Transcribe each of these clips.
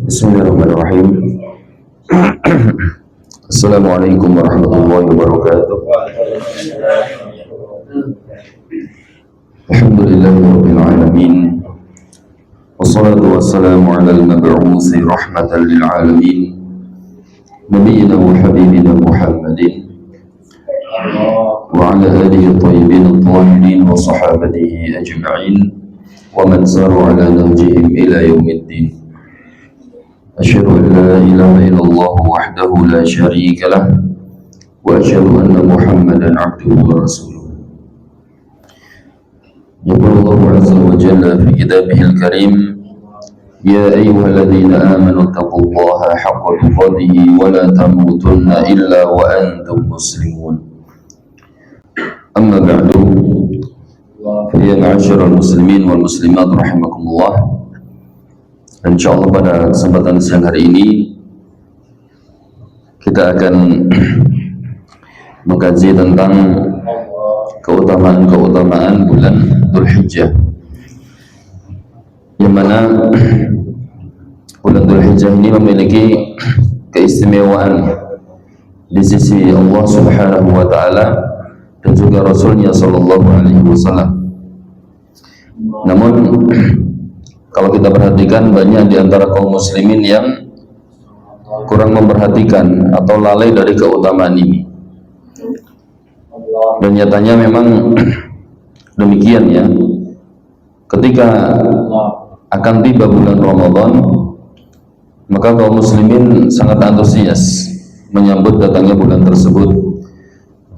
Bismillahirrahmanirrahim. Assalamualaikum warahmatullahi wabarakatuh. Alhamdulillahirabbil alamin. Wassalatu wassalamu ala al-mab'uusi rahmatan lil alamin. Nabiyyina wa habibina Muhammadin wa ala alihi at-tayyibin at-tahirin wa sahabatihi ajma'in wa man saru ala nahjihim ila yaumiddin. أشهد أن لا إله إلا الله وحده لا شريك له وأشهد أن محمدا عبده ورسوله. يقول الله عز وجل في كتابه الكريم: يا أيها الذين آمنوا اتقوا الله حق تقاته ولا تموتن إلا وأنتم مسلمون. أما بعد، فيا معاشر المسلمين والمسلمات رحمكم الله. Insyaallah pada kesempatan siang hari ini kita akan mengkaji tentang keutamaan bulan Dzulhijjah, yang mana bulan Dzulhijjah ini memiliki keistimewaan di sisi Allah Subhanahu wa taala dan juga Rasulnya sallallahu alaihi wasallam. Namun kalau kita perhatikan, banyak di antara kaum muslimin yang kurang memperhatikan atau lalai dari keutamaan ini. Dan nyatanya memang demikian ya. Ketika akan tiba bulan Ramadan, maka kaum muslimin sangat antusias menyambut datangnya bulan tersebut.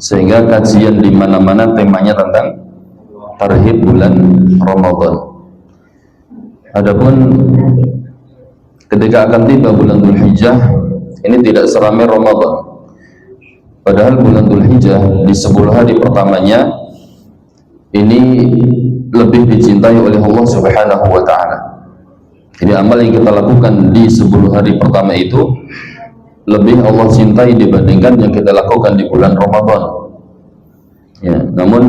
Sehingga kajian di mana-mana temanya tentang tarhib bulan Ramadan. Adapun ketika akan tiba bulan Dzulhijjah, ini tidak seramai Ramadan. Padahal bulan Dzulhijjah di 10 hari pertamanya ini lebih dicintai oleh Allah Subhanahu wa taala. Jadi amal yang kita lakukan di 10 hari pertama itu lebih Allah cintai dibandingkan yang kita lakukan di bulan Ramadan. Ya, namun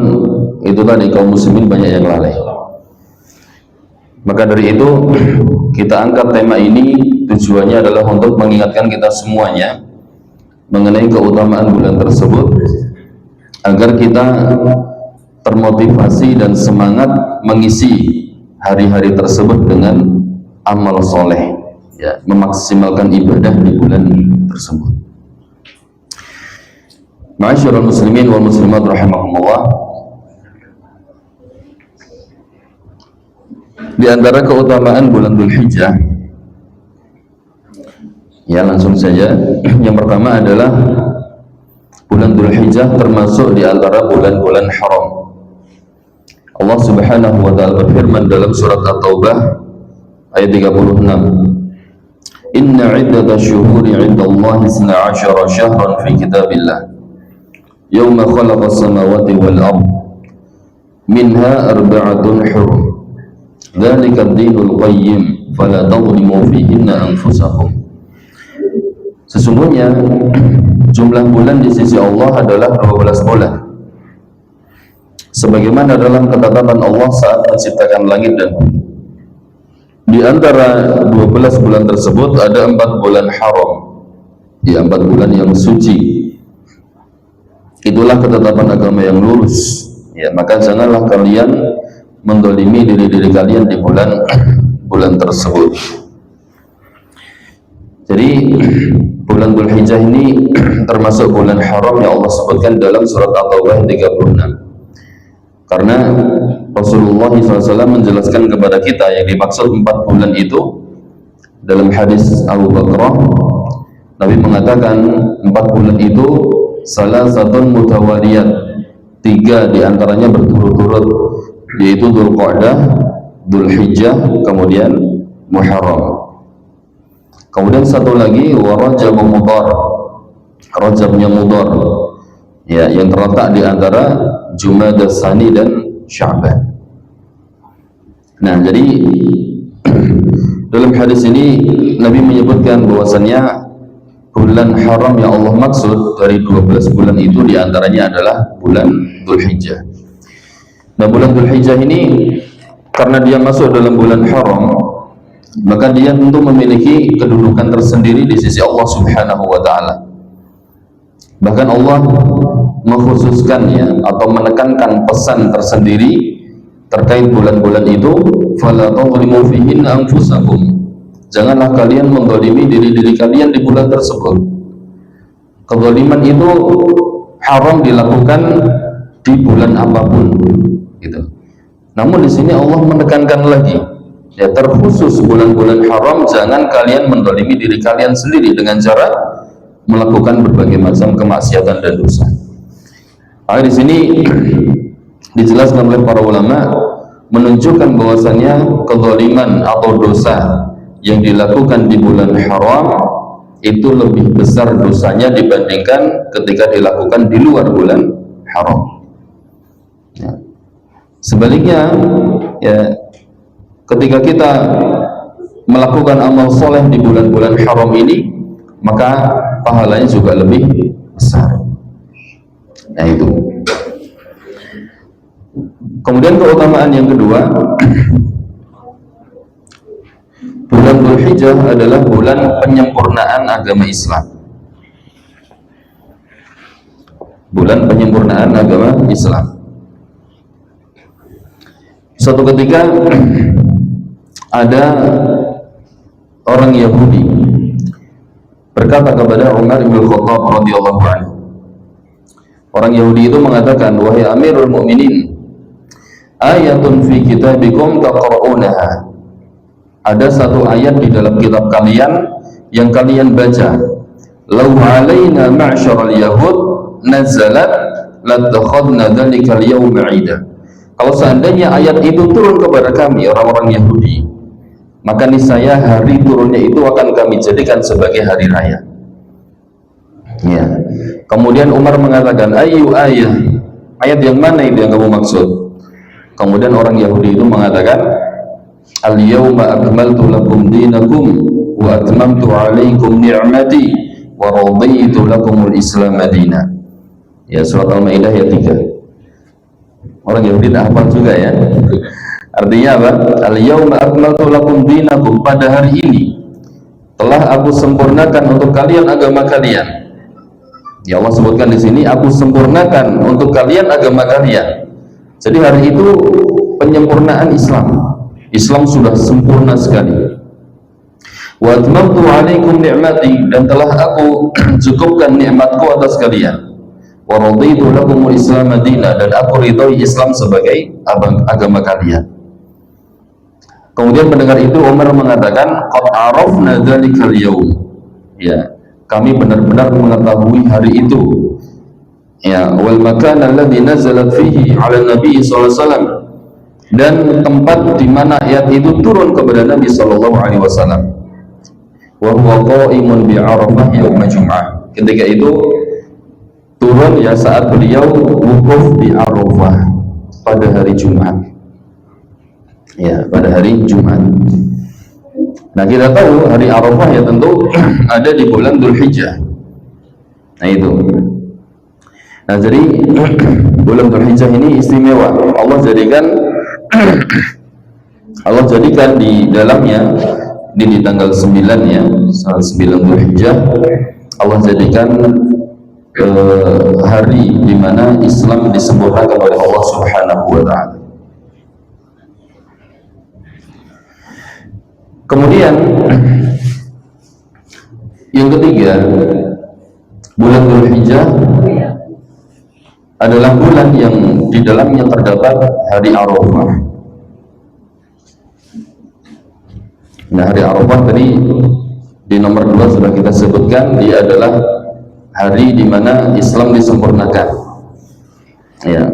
itu tadi kaum muslimin banyak yang lalai. Maka dari itu kita angkat tema ini, tujuannya adalah untuk mengingatkan kita semuanya mengenai keutamaan bulan tersebut, agar kita termotivasi dan semangat mengisi hari-hari tersebut dengan amal soleh, ya, memaksimalkan ibadah di bulan tersebut. Ma'asyiral muslimin wal muslimat rahimakumullah. Di antara keutamaan bulan Dzulhijjah, ya langsung saja, yang pertama adalah bulan Dzulhijjah termasuk di antara bulan-bulan haram. Allah Subhanahu wa taala berfirman dalam surat At-Taubah ayat 36, Inna iddatash syuhuri 'indallahi 12 syahran fi kitabillah yawma khalaqas samawati wal ardh minha arba'atun hurum dzalika ad-dinul qayyim fala tadhlimu fihinna anfusakum. Sesungguhnya jumlah bulan di sisi Allah adalah 12 bulan, sebagaimana dalam ketetapan Allah saat menciptakan langit dan bumi. Di antara 12 bulan tersebut ada 4 bulan haram, ya, 4 bulan yang suci. Itulah ketetapan agama yang lurus, ya, maka janganlah kalian mendolimi diri-diri kalian di bulan tersebut. Jadi bulan Dzulhijjah ini termasuk bulan haram yang Allah sebutkan dalam surat At-Taubah 36. Karena Rasulullah SAW menjelaskan kepada kita yang dimaksud 4 bulan itu dalam hadis Abu Bakrah. Nabi mengatakan 4 bulan itu salah satu mutawaliyat, 3 diantaranya berturut-turut, yaitu Dzulqa'dah, Dzulhijjah, kemudian Muharram. Kemudian satu lagi Rajab Mudhar, Rajabnya Mudhar, ya, yang terletak di antara Jumadah Tsani dan Sya'ban. Nah, jadi dalam hadis ini Nabi menyebutkan bahwasannya bulan haram yang Allah maksud dari 12 bulan itu diantaranya adalah bulan Dzulhijjah. Nah, bulan Dzulhijjah ini karena dia masuk dalam bulan haram, maka dia tentu memiliki kedudukan tersendiri di sisi Allah Subhanahu wa taala. Bahkan Allah mengkhususkannya atau menekankan pesan tersendiri terkait bulan-bulan itu, fala tadhlimu fihinna anfusakum. Janganlah kalian menzalimi diri-diri kalian di bulan tersebut. Kezaliman itu haram dilakukan di bulan apapun, gitu. Namun di sini Allah menekankan lagi, ya, terkhusus bulan-bulan haram, jangan kalian menzalimi diri kalian sendiri dengan cara melakukan berbagai macam kemaksiatan dan dosa. Di sini dijelaskan oleh para ulama menunjukkan bahwasanya kezaliman atau dosa yang dilakukan di bulan haram itu lebih besar dosanya dibandingkan ketika dilakukan di luar bulan haram. Ya. Sebaliknya, ya, ketika kita melakukan amal soleh di bulan-bulan haram ini, maka pahalanya juga lebih besar. Nah itu. Kemudian keutamaan yang kedua, bulan Dzulhijjah adalah bulan penyempurnaan agama Islam. Bulan penyempurnaan agama Islam. Suatu ketika ada orang Yahudi berkata kepada Umar bin Khattab radhiyallahu anhu. Orang Yahudi itu mengatakan, wahai Amirul Mukminin, ayatun fi kitabikum taqra'unaha. Ada satu ayat di dalam kitab kalian yang kalian baca. Law alaina ma'syaral yahud nazalat latakhadna dzalikal yawma 'ida. Kalau seandainya ayat itu turun kepada kami orang-orang Yahudi, maka niscaya hari turunnya itu akan kami jadikan sebagai hari raya. Ya. Kemudian Umar mengatakan, ayu ayat yang mana itu yang kamu maksud? Kemudian orang Yahudi itu mengatakan, al-yawma akmaltu lakum dinakum wa atmamtu alaikum ni'mati wa raditu lakumul islam madina. Ya, surat Al-Maidah ayat 3. Orang Yahudi tak hafal juga ya. Artinya apa? Al-yawma akmaltu lakum dinakum, pada hari ini telah aku sempurnakan untuk kalian agama kalian. Ya, Allah sebutkan di sini, aku sempurnakan untuk kalian agama kalian. Jadi hari itu penyempurnaan Islam. Islam sudah sempurna sekali. Wa atmamtu alaikum ni'mati, dan telah aku cukupkan nikmatku atas kalian. Wa raditu lakumul islam madina, dan aku ridhoi Islam sebagai agama kalian. Kemudian mendengar itu Umar mengatakan, qad arafna dzalikal yaum. Ya, kami benar-benar mengetahui hari itu. Ya, wal makan alladzi nazalat fihi 'ala nabi sallallahu alaihi wasallam, dan tempat di mana ayat itu turun kepada Nabi sallallahu alaihi wasallam. Wa huwa qa'imun bi Arafah yaum Jum'ah. Ketika itu turun ya saat beliau wukuf di Arafah pada hari Jumat. Ya, pada hari Jumat. Nah, kita tahu hari Arafah ya tentu ada di bulan Dzulhijjah. Nah itu. Nah, jadi bulan Dzulhijjah ini istimewa. Allah jadikan di dalamnya di tanggal 9 ya, 9 Dzulhijjah, Allah jadikan hari di mana Islam disempurnakan oleh Allah Subhanahu wa taala. Kemudian yang ketiga, bulan Dzulhijjah adalah bulan yang di dalamnya terdapat hari Arafah. Nah, hari Arafah tadi di nomor 2 sudah kita sebutkan, dia adalah hari di mana Islam disempurnakan. Ya,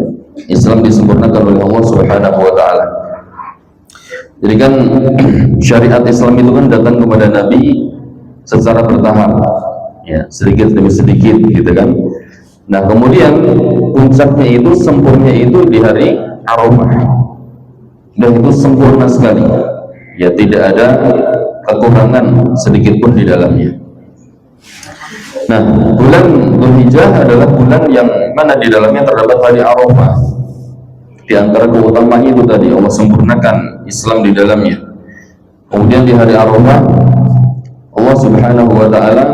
Islam disempurnakan oleh Allah Subhanahu wa taala. Jadi kan syariat Islam itu kan datang kepada Nabi secara bertahap, ya, sedikit demi sedikit gitu kan. Nah, kemudian puncaknya itu, sempurnya itu di hari Arafah, dan itu sempurna sekali, ya, tidak ada kekurangan sedikit pun di dalamnya. Nah, bulan Dzulhijjah adalah bulan yang mana di dalamnya terdapat hari Arafah. Di antara keutamaannya itu tadi, Allah sempurnakan Islam di dalamnya. Kemudian di hari Arafah Allah Subhanahu wa taala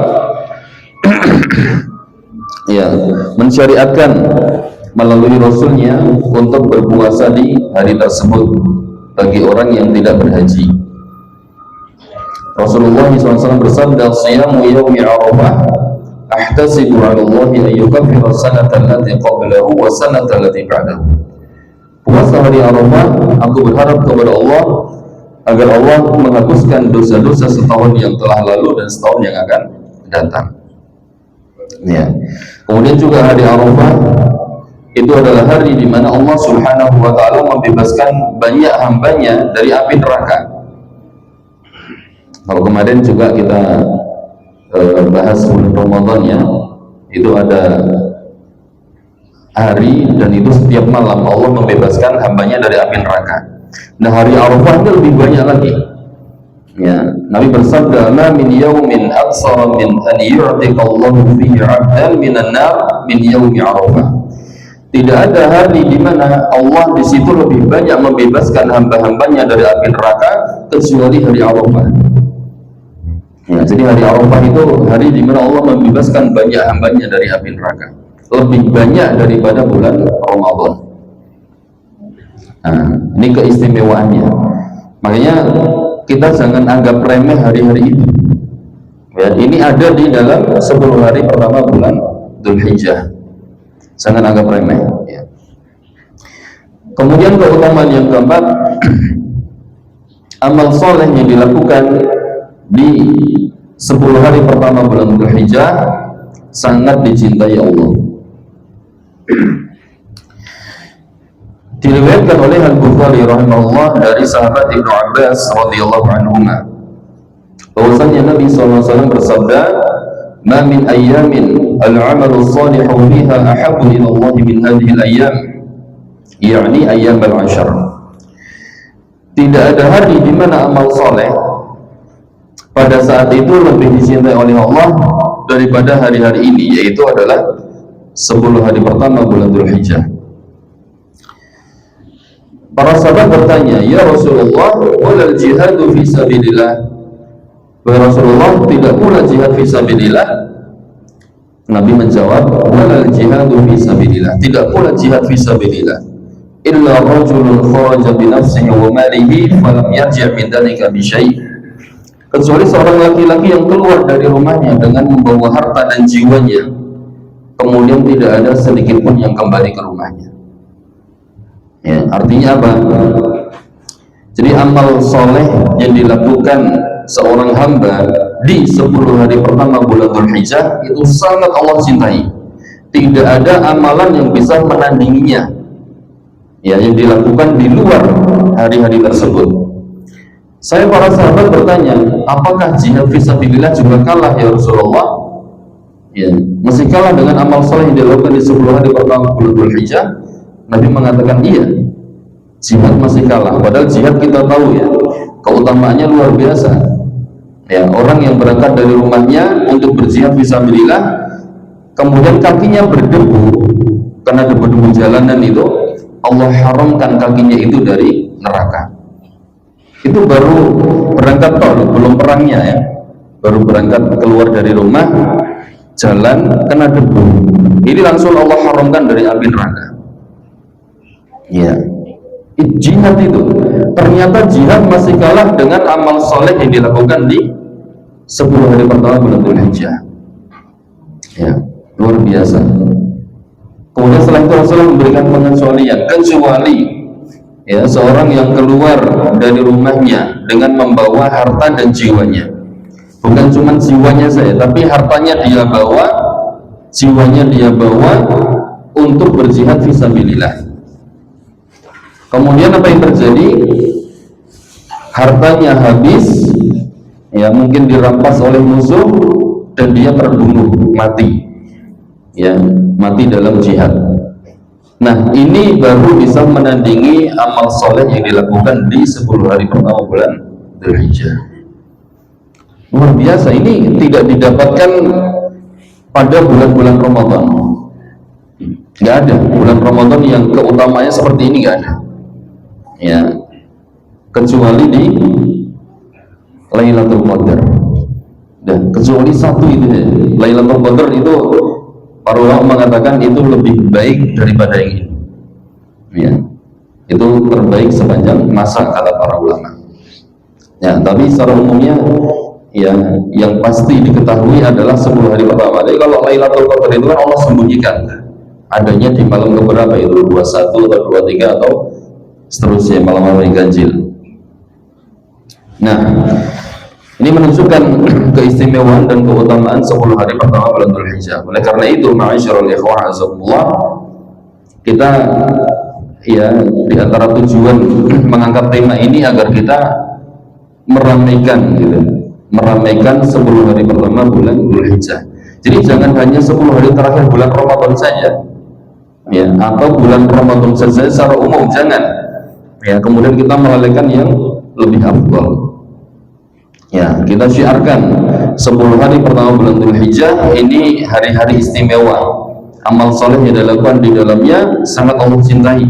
ya mensyariatkan melalui Rasulnya untuk berpuasa di hari tersebut bagi orang yang tidak berhaji. Rasulullah SAW bersabda, "Siyamu yaumi Arafah ahtasibu 'ala Allah an yukaffira as-sanata allati qablahu wa as-sanata allati ba'dahu." Puasa hari Arafah, aku berharap kepada Allah agar Allah menghapuskan dosa-dosa setahun yang telah lalu dan setahun yang akan datang. Ya. Kemudian juga hari Arafah itu adalah hari di mana Allah Subhanahu wa taala membebaskan banyak hambanya dari api neraka. Kalau kemarin juga kita bahas bulan Ramadan ya, itu ada hari dan itu setiap malam Allah membebaskan hambanya dari api neraka. Nah, hari Arafah itu lebih banyak lagi. Ya, Nabi bersabda, "Ma min yaumin aqsara min an yu'tika Allahu fihi 'abdan minan nar min yaumi Arafah." Tidak ada hari di mana Allah di situ lebih banyak membebaskan hamba-hambanya dari api neraka kecuali hari Arafah. Ya, jadi hari Arafah itu hari di mana Allah membebaskan banyak hambanya dari api neraka, lebih banyak daripada bulan Ramadan. Nah, ini keistimewaannya. Makanya kita jangan anggap remeh hari-hari itu. Ya, ini ada di dalam 10 hari pertama bulan Dzulhijjah. Jangan anggap remeh. Ya. Kemudian keutamaan yang keempat, amal soleh yang dilakukan di 10 hari pertama bulan Dzulhijjah sangat dicintai Allah. Diriwayatkan oleh Al-Bukhari rahimahullah dari sahabat Ibnu Abbas radhiyallahu anhuma bahwasanya Nabi SAW bersabda, "Ma min ayyamin al-'amalu shalihu fiha ahabbu ila Allah min hadhihi al-ayyam," yakni ayyam al-'ashr. Tidak ada hari di mana amal soleh pada saat itu lebih dicintai oleh Allah daripada hari-hari ini, yaitu adalah 10 hari pertama bulan Dzulhijjah. Para sahabat bertanya, "Ya Rasulullah, walal jihadu fi sabilillah?" Wahai Rasulullah, tidak pula jihad fi sabilillah? Nabi menjawab, "Walal jihadu fi sabilillah." Tidak pula jihad fi sabilillah. Illa rajulun kharaja bi nafsihi wa malihi falam yarji' min dhalika bi syai'. Kecuali seorang laki-laki yang keluar dari rumahnya dengan membawa harta dan jiwanya, kemudian tidak ada sedikit pun yang kembali ke rumahnya. Ya, artinya apa? Jadi amal soleh yang dilakukan seorang hamba di 10 hari pertama bulan Dzulhijjah itu sangat Allah cintai. Tidak ada amalan yang bisa menandinginya, ya, yang dilakukan di luar hari-hari tersebut. Saya para sahabat bertanya, apakah jihad fisabilillah juga kalah ya Rasulullah? Ya, masih kalah dengan amal soleh yang dilakukan di 10 hari pertama bulan Dzulhijjah? Nabi mengatakan iya, jihad masih kalah. Padahal jihad kita tahu ya, keutamaannya luar biasa. Ya, orang yang berangkat dari rumahnya untuk berjihad fisabilillah, kemudian kakinya berdebu karena debu-debu jalanan itu, Allah haramkan kakinya itu dari neraka. Itu baru berangkat tol, belum perangnya ya, baru berangkat keluar dari rumah, jalan kena debu, ini langsung Allah haramkan dari api neraka. Ya, jihad itu ternyata jihad masih kalah dengan amal soleh yang dilakukan di 10 hari pertama bulan Dzulhijjah. Ya, luar biasa. Kemudian setelah itu Rasulullah memberikan pengecualian, kecuali ya seorang yang keluar dari rumahnya dengan membawa harta dan jiwanya. Bukan cuma jiwanya saya, tapi hartanya dia bawa, jiwanya dia bawa untuk berjihad fisabilillah. Kemudian apa yang terjadi? Hartanya habis, ya mungkin dirampas oleh musuh dan dia terbunuh mati, ya mati dalam jihad. Nah, ini baru bisa menandingi amal soleh yang dilakukan di 10 hari pertama bulan Dzulhijjah. Luar biasa, ini tidak didapatkan pada bulan-bulan Ramadan. Nggak ada bulan Ramadan yang keutamanya seperti ini, nggak ada. Ya, kecuali di Lailatul Qadar. Dan kecuali satu itu ya, Lailatul Qadar itu para ulama mengatakan itu lebih baik daripada yang ini. Ya, itu terbaik sepanjang masa kata para ulama. Ya, tapi secara umumnya ya yang pasti diketahui adalah 10 hari pertama. Jadi kalau Lailatul Qadar itu kan Allah sembunyikan adanya di malam keberapa itu 21 atau 23 atau seterusnya malam-malam yang ganjil. Nah, ini menunjukkan keistimewaan dan keutamaan 10 hari pertama bulan Dzulhijjah. Oleh karena itu, ma'asyiral ikhwah azakumullah, kita ya di antara tujuan mengangkat tema ini agar kita meramaikan gitu, meramaikan 10 hari pertama bulan Dzulhijjah. Jadi jangan hanya 10 hari terakhir bulan Ramadan saja. Ya, atau bulan Ramadan saja secara umum, jangan. Ya, kemudian kita melalaikan yang lebih afdal. Ya, kita syiarkan 10 hari pertama bulan Dzulhijjah ini hari-hari istimewa. Amal soleh yang dilakukan di dalamnya sangat Allah cintai.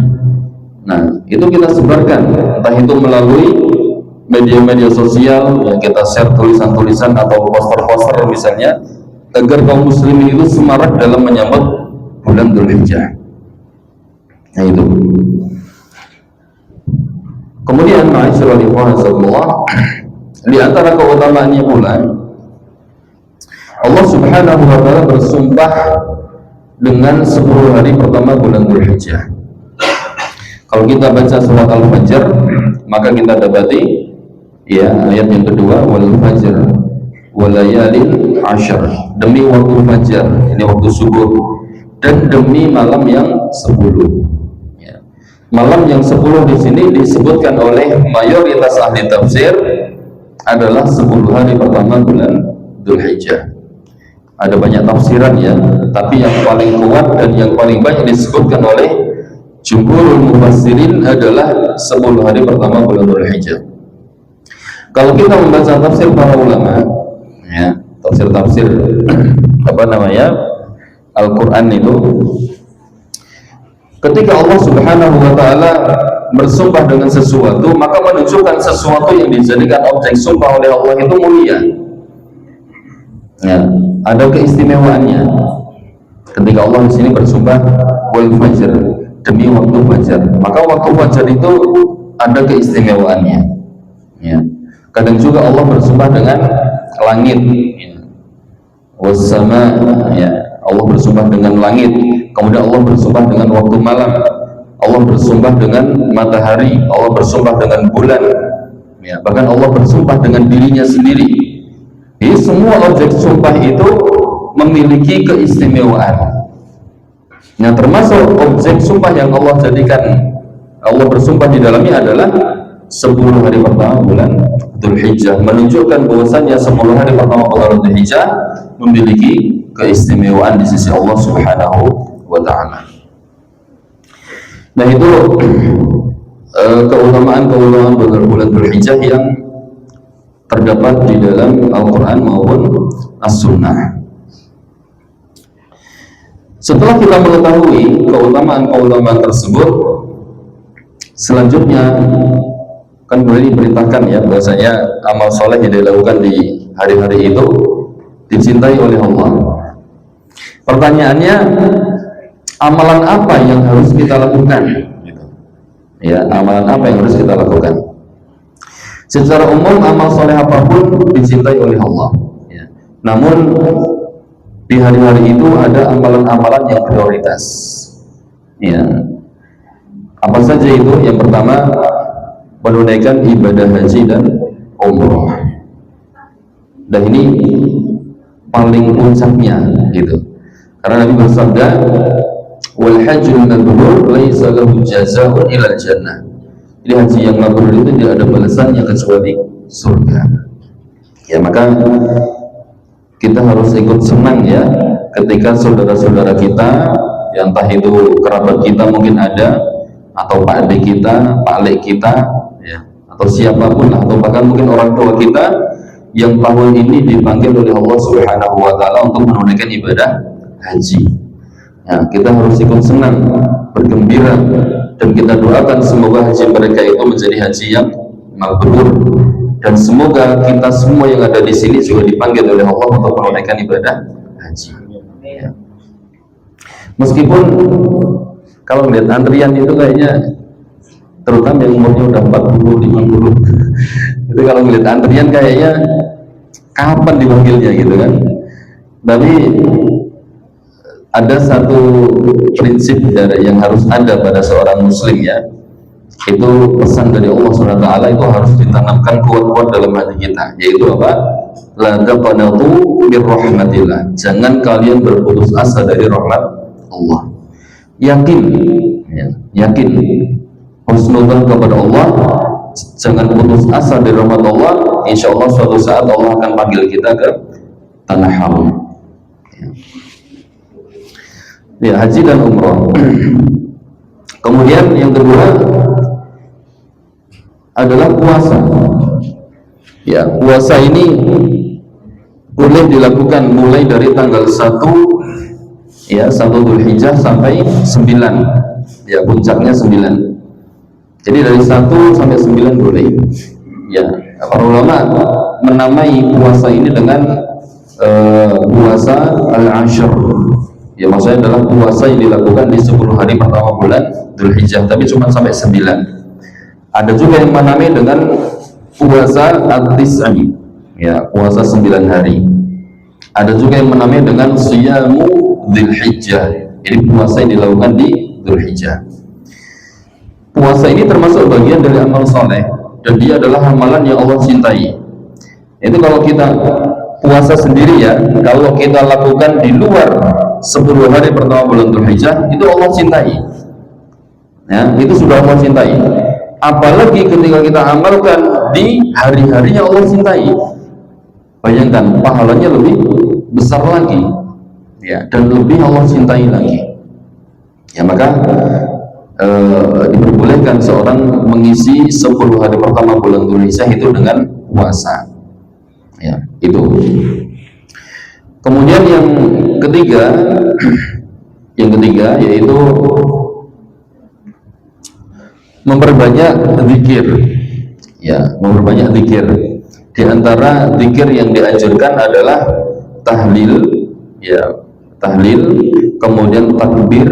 Nah, itu kita sebarkan, entah itu melalui media-media sosial, ya, kita share tulisan-tulisan atau poster-poster misalnya, agar kaum muslimin itu semarak dalam menyambut bulan Dzulhijjah. Nah itu. Kemudian ma'asyiral ikhwan azakumullah, di antara keutamaannya pula Allah Subhanahu wa taala bersumpah dengan 10 hari pertama bulan Dzulhijjah. Kalau kita baca surat Al-Fajr, maka kita dapati ya ayat yang kedua, wal fajr walayalin ashr, demi waktu fajar, ini waktu subuh, dan demi malam yang 10. Ya. Malam yang 10 di sini disebutkan oleh mayoritas ahli tafsir adalah 10 hari pertama bulan Dzulhijjah. Ada banyak tafsiran ya, tapi yang paling kuat dan yang paling banyak disebutkan oleh jumhurul mufassirin adalah 10 hari pertama bulan Dzulhijjah. Kalau kita membaca tafsir para ulama, ya, tafsir apa namanya Al-Quran itu, ketika Allah Subhanahu wa taala bersumpah dengan sesuatu, maka menunjukkan sesuatu yang dijadikan objek sumpah oleh Allah itu mulia. Ya, ada keistimewaannya. Ketika Allah di sini bersumpah wal fajr, demi waktu fajar, maka waktu fajar itu ada keistimewaannya. Ya. Kadang juga Allah bersumpah dengan langit. Was-sama, ya, Allah bersumpah dengan langit. Kemudian Allah bersumpah dengan waktu malam. Allah bersumpah dengan matahari. Allah bersumpah dengan bulan. Ya, bahkan Allah bersumpah dengan dirinya sendiri. Jadi semua objek sumpah itu memiliki keistimewaan. Nah, termasuk objek sumpah yang Allah jadikan, Allah bersumpah di dalamnya adalah 10 hari pertama bulan Dzulhijjah, menunjukkan bahwasanya 10 hari pertama bulan Dzulhijjah memiliki keistimewaan di sisi Allah Subhanahu wa taala. Nah, itu keutamaan-keutamaan bulan Dzulhijjah yang terdapat di dalam Al-Quran maupun As-Sunnah. Setelah kita mengetahui keutamaan-keutamaan tersebut, selanjutnya kan boleh diberitakan ya bahwasanya amal soleh yang dilakukan di hari-hari itu dicintai oleh Allah. Pertanyaannya, amalan apa yang harus kita lakukan? Ya, amalan apa yang harus kita lakukan? Secara umum amal soleh apapun dicintai oleh Allah. Ya. Namun di hari-hari itu ada amalan-amalan yang prioritas. Ya. Apa saja itu? Yang pertama, menunaikan ibadah haji dan umroh. Dan ini paling puncaknya gitu. Karena Nabi bersabda, wal hajjul mabrur laisa lahu jazaa'un ilal jannah. Jadi haji yang mabrur itu tidak ada balasannya kecuali surga. Ya, maka kita harus ikut senang ya ketika saudara-saudara kita, yang entah itu kerabat kita mungkin ada, atau pak adik kita, pak lek kita, ya, atau siapapun, atau bahkan mungkin orang tua kita yang tahun ini dipanggil oleh Allah Subhanahu wa taala untuk menunaikan ibadah haji. Ya, kita harus ikut senang, bergembira, dan kita doakan semoga haji mereka itu menjadi haji yang mabrur, dan semoga kita semua yang ada di sini juga dipanggil oleh Allah untuk menunaikan ibadah haji. Ya. Meskipun kalau melihat antrian itu kayaknya, terutama yang umurnya udah 40, 50 itu kalau melihat antrian kayaknya kapan dipanggilnya gitu kan. Tapi ada satu prinsip yang harus ada pada seorang muslim, ya, itu pesan dari Allah SWT itu harus ditanamkan kuat-kuat dalam hati kita, yaitu apa? La taqnatu min rahmatillah, jangan kalian berputus asa dari rahmat Allah. Yakin, ya, yakin husnudzan kepada Allah, jangan putus asa dari rahmat Allah. Insya Allah suatu saat Allah akan panggil kita ke tanah haram. Ya, haji dan umrah. Kemudian yang kedua adalah puasa. Ya, puasa ini boleh dilakukan mulai dari tanggal 1, ya, 1 Dzulhijjah sampai 9. Ya, puncaknya 9. Jadi dari 1 sampai 9 boleh. Ya, para ulama menamai puasa ini dengan puasa al-ashr. Ya, maksudnya adalah puasa yang dilakukan di 10 hari pertama bulan Dzulhijjah, tapi cuma sampai 9. Ada juga yang menamai dengan puasa at-tis'i, ya, puasa 9 hari. Ada juga yang menamai dengan siyamu Dzulhijjah, jadi puasa yang dilakukan di Dzulhijjah. Puasa ini termasuk bagian dari amal soleh, dan dia adalah amalan yang Allah cintai. Itu kalau kita puasa sendiri, ya, kalau kita lakukan di luar 10 hari pertama bulan Dzulhijjah, itu Allah cintai, ya, itu sudah Allah cintai. Apalagi ketika kita amalkan di hari-hari yang Allah cintai, bayangkan pahalanya lebih besar lagi, ya, dan lebih Allah cintai lagi. Ya, maka diperbolehkan seorang mengisi 10 hari pertama bulan Dzulhijjah itu dengan puasa, ya, itu. Kemudian yang ketiga yaitu memperbanyak zikir, ya, memperbanyak zikir. Di antara zikir yang dianjurkan adalah tahlil, ya, tahlil, kemudian takbir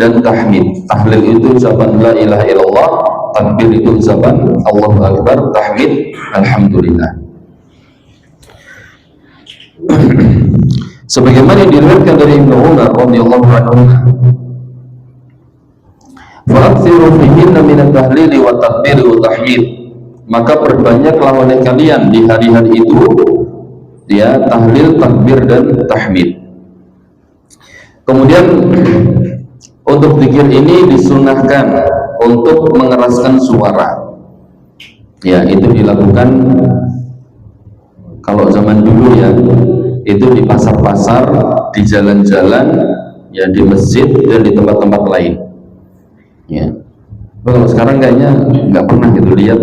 dan tahmid. Tahlil itu ucapan la ilaha illallah, takbir itu ucapan Allahu akbar, tahmid alhamdulillah. Sebagaimana yang diriwayatkan dari Ibnu Umar radhiyallahu anhu, fa'aksiru fihinna min at-tahlil wa takbir wa tahmid, maka perbanyaklah oleh kalian di hari-hari itu, ya, tahlil, takbir dan tahmid. Kemudian untuk zikir ini disunahkan untuk mengeraskan suara, ya, itu dilakukan kalau zaman dulu, ya, itu di pasar-pasar, di jalan-jalan, ya, di masjid dan di tempat-tempat lain, ya. Kalau sekarang kayaknya nggak pernah gitu lihat.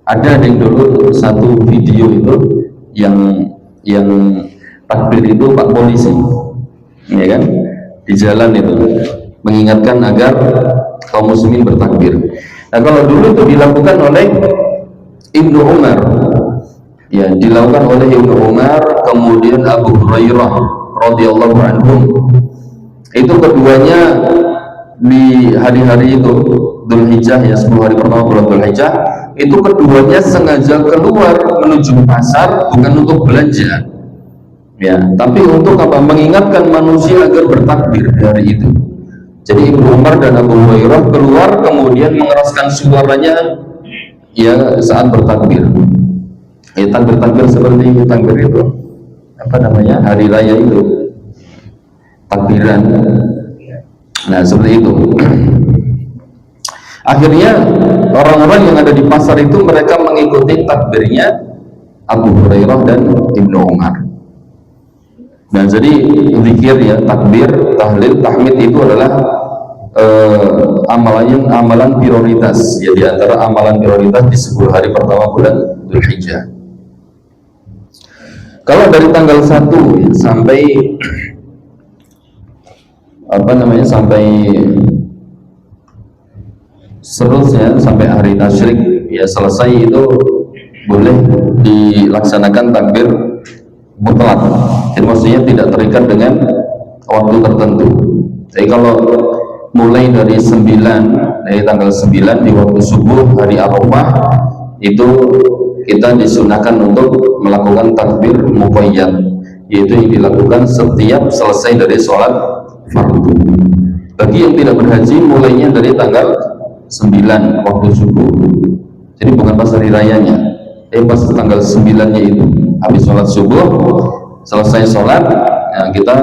Ada yang dulu satu video itu yang takbir itu Pak Polisi, ya kan, di jalan itu mengingatkan agar kaum muslimin bertakbir. Nah, kalau dulu itu dilakukan oleh Ibnu Umar, ya, dilakukan oleh Ibnu Umar, kemudian Abu Hurairah radhiyallahu anhum. Itu keduanya di hari-hari itu Dzulhijjah, ya, 10 hari pertama bulan Dzulhijjah, itu keduanya sengaja keluar menuju pasar bukan untuk belanja, ya, tapi untuk apa? Mengingatkan manusia agar bertakbir di hari itu. Jadi Ibnu Umar dan Abu Hurairah keluar kemudian mengeraskan suaranya, ya, saat bertakbir. Ya, takbir seperti takbir itu apa namanya, hari raya itu, takbiran. Nah, seperti itu. Akhirnya orang-orang yang ada di pasar itu mereka mengikuti takbirnya Abu Hurairah dan Ibnu Umar. Nah, jadi zikir, ya, takbir, tahlil, tahmid itu adalah amalan prioritas, ya, di antara amalan prioritas di 10 hari pertama bulan Dzulhijjah. Kalau dari tanggal 1 sampai sampai seterusnya sampai hari tasyrik, ya selesai itu boleh dilaksanakan takbir mutlak. Jadi maksudnya tidak terikat dengan waktu tertentu. Jadi kalau mulai dari tanggal 9 di waktu subuh hari Arafah itu kita disunahkan untuk melakukan takbir muqayyad, yaitu yang dilakukan setiap selesai dari sholat fardu. Bagi yang tidak berhaji mulainya dari tanggal 9 waktu subuh, jadi bukan pas hari rayanya, pas tanggal 9-nya itu habis sholat subuh, selesai sholat ya, kita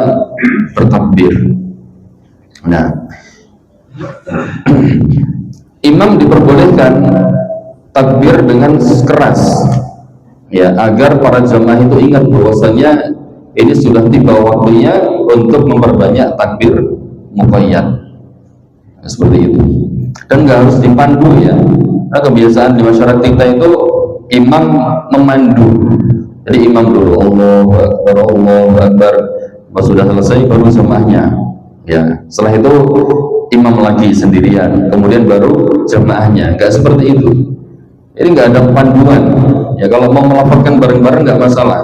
bertakbir. Nah, imam diperbolehkan takbir dengan keras ya, agar para jamaah itu ingat bahwasanya ini sudah tiba waktunya untuk memperbanyak takbir muqayyad. Nah, seperti itu. Dan nggak harus dipandu ya. Nah, kebiasaan di masyarakat kita itu imam memandu. Jadi imam dulu Allahu Akbar, Allahu Akbar, pas sudah selesai baru jamaahnya. Ya, setelah itu imam lagi sendirian, kemudian baru jamaahnya. Nggak seperti itu. Ini nggak ada panduan. Ya kalau mau melaporkan bareng-bareng nggak masalah,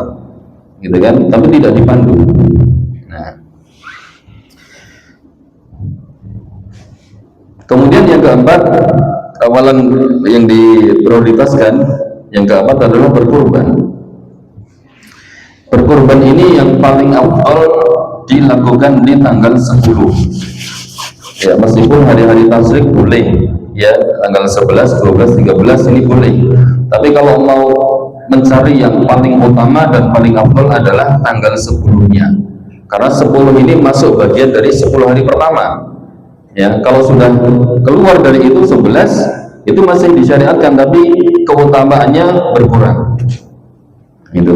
gitu kan? Tapi tidak dipandu. Nah, kemudian yang keempat, awalan yang diprioritaskan, yang keempat adalah berkurban. Berkurban ini yang paling awal dilakukan di tanggal 10. Ya, meskipun hari-hari tasyrik boleh, ya tanggal 11, 12, 13 ini boleh. Tapi kalau mau mencari yang paling utama dan paling afdal adalah tanggal 10-nya. Karena 10 ini masuk bagian dari 10 hari pertama. Ya, kalau sudah keluar dari itu 11, itu masih disyariatkan, tapi keutamaannya berkurang. Itu.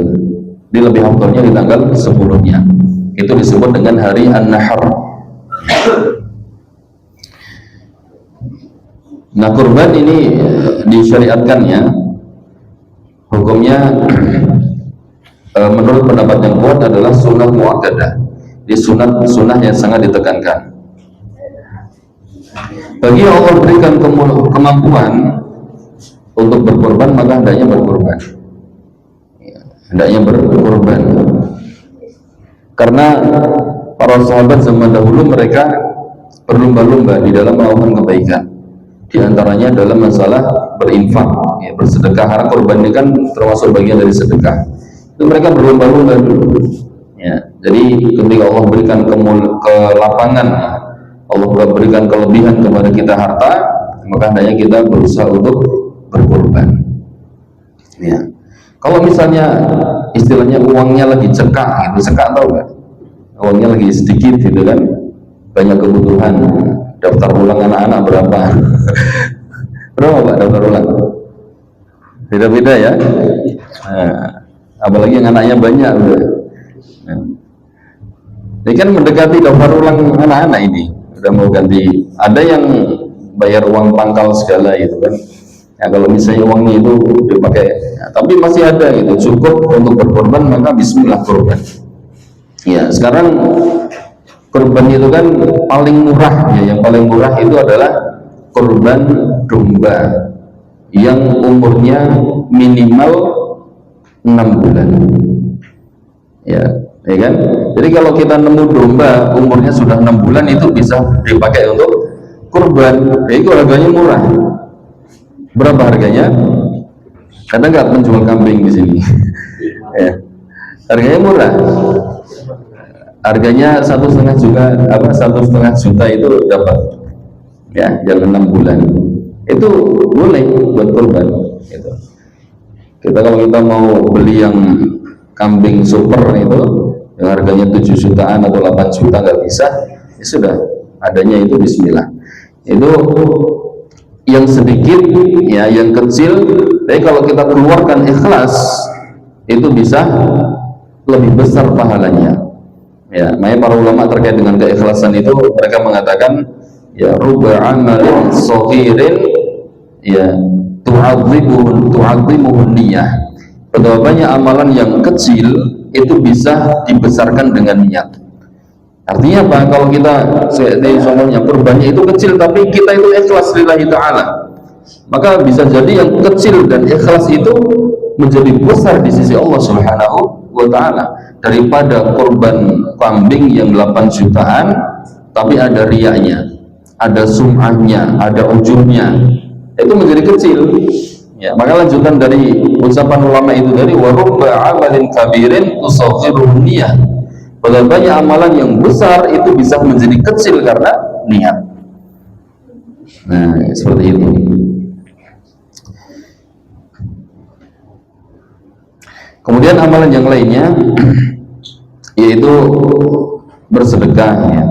Dia lebih afdalnya di tanggal 10-nya. Itu disebut dengan hari An-Nahr. Nah, kurban ini disyariatkannya hukumnya menurut pendapat yang kuat adalah sunnah muakkadah. Di sunnah yang sangat ditekankan. Bagi yang Allah berikan kemampuan untuk berkorban, maka hendaknya berkorban. Hendaknya berkorban. Karena para sahabat zaman dahulu mereka berlomba-lomba di dalam melakukan kebaikan. Di antaranya dalam masalah berinfak, ya, bersedekah. Karena korban ini kan termasuk bagian dari sedekah. Itu mereka berlomba-lomba dulu. Ya, jadi ketika Allah berikan kelapangan, Allah berikan kelebihan kepada kita harta, maka hendaknya kita berusaha untuk berkorban. Ya. Kalau misalnya istilahnya uangnya lagi cekak, gitu, cekak tahu nggak? Uangnya lagi sedikit, gitu kan? Banyak kebutuhan. Daftar ulang anak-anak berapa? Berapa Pak daftar ulang? Beda-beda ya. Nah, apalagi yang anaknya banyak udah. Nah, ini kan mendekati daftar ulang anak-anak ini. Udah mau ganti. Ada yang bayar uang pangkal segala gitu kan. Ya, kalau misalnya uangnya itu dipakai, ya, tapi masih ada gitu, cukup untuk berkorban, maka bismillah korban. Ya, sekarang korban itu kan paling murah ya, yang paling murah itu adalah korban domba yang umurnya minimal 6 bulan. Ya kan? Jadi kalau kita nemu domba umurnya sudah 6 bulan itu bisa dipakai untuk korban. Ya, itu harganya murah. Berapa harganya? Karena nggak menjual kambing di sini. Ya. Harganya murah. Harganya 1,5 juta itu dapat. Ya, yang 6 bulan. Itu boleh buat korban. Gitu. Kalau kita mau beli yang kambing super itu, yang harganya 7 jutaan atau 8 juta nggak bisa, ya sudah. Adanya itu bismillah. Itu yang sedikit, ya, yang kecil. Tapi kalau kita keluarkan ikhlas, itu bisa lebih besar pahalanya. Ya, makanya para ulama terkait dengan keikhlasan itu mereka mengatakan, ya ruba amalin shaghirin ya tu'azzimuhu niyyah. Betapa banyak amalan yang kecil itu bisa dibesarkan dengan niat. Artinya apa? Kalau kita contohnya kurbannya itu kecil tapi kita itu ikhlas lillahi ta'ala, maka bisa jadi yang kecil dan ikhlas itu menjadi besar di sisi Allah Subhanahu wa ta'ala daripada korban kambing yang 8 jutaan tapi ada riyanya, ada sum'ahnya, ada ujubnya, itu menjadi kecil. Ya, maka lanjutan dari ucapan ulama itu dari warubba amalin kabirin tusaghiruhu niyah. Pada banyak amalan yang besar itu bisa menjadi kecil karena niat. Nah, seperti itu. Kemudian amalan yang lainnya yaitu bersedekah, ya,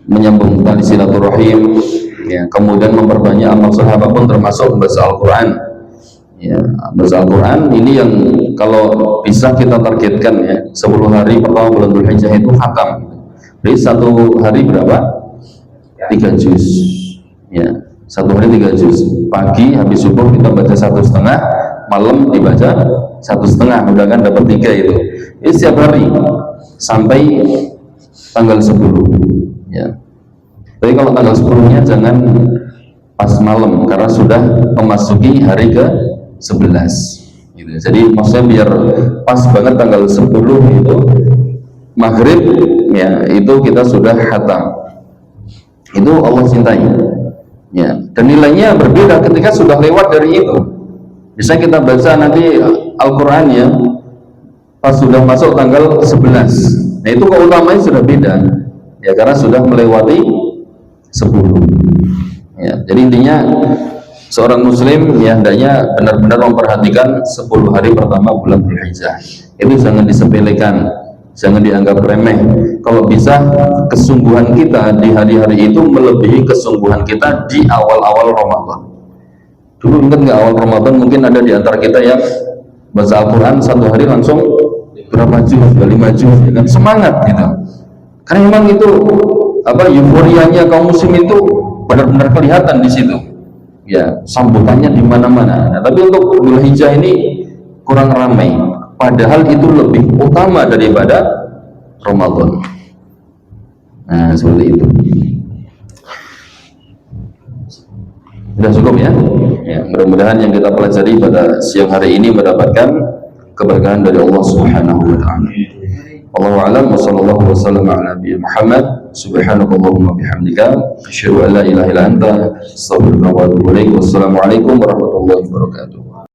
menyambung tali silaturahim, ya, kemudian memperbanyak amal soleh apapun termasuk membaca Al-Quran. Ya, membaca Al-Quran ini yang kalau bisa kita targetkan, ya, 10 hari pertama bulan Dzulhijjah itu khatam. Jadi satu hari berapa? 3 juz. Ya, satu hari 3 juz. Pagi habis subuh kita baca 1,5, malam dibaca 1,5, udah kan dapat 3 itu. Ini setiap hari sampai tanggal 10. Ya. Tapi kalau tanggal 10-nya jangan pas malam karena sudah memasuki hari ke-11 gitu. Jadi maksudnya biar pas banget tanggal 10 itu maghrib, ya, itu kita sudah khatam. Itu Allah cintai. Ya, dan nilainya berbeda ketika sudah lewat dari itu. Bisa kita baca nanti Al-Quran, ya, pas sudah masuk tanggal 11. Nah, itu keutamanya sudah beda. Ya, karena sudah melewati 10. Ya, jadi intinya seorang muslim, ya, hendaknya benar-benar memperhatikan 10 hari pertama bulan Dzulhijjah. Itu jangan disepelekan, jangan dianggap remeh. Kalau bisa kesungguhan kita di hari-hari itu melebihi kesungguhan kita di awal-awal Ramadan. Dulu ingat nggak awal Ramadan mungkin ada di antara kita yang baca Al-Quran satu hari langsung berapa juz, 5 juz, ya kan? Semangat gitu. Karena memang itu euforianya kaum muslim itu benar-benar kelihatan di situ. Ya, sambutannya di mana-mana. Nah, tapi untuk Dzulhijjah ini kurang ramai. Padahal itu lebih utama daripada Ramadan. Nah, seperti itu. Sudah cukup, ya? Ya, mudah-mudahan yang kita pelajari pada siang hari ini mendapatkan keberkahan dari Allah Subhanahu wa ta'ala. Wallahu a'lam wa sallallahu wasallam ala nabiyina Muhammad. Subhanakallahumma bihamdika asyhadu an la ilaha illa anta astaghfiruka wa atubu ilaik. Wassalamualaikum warahmatullahi wabarakatuh.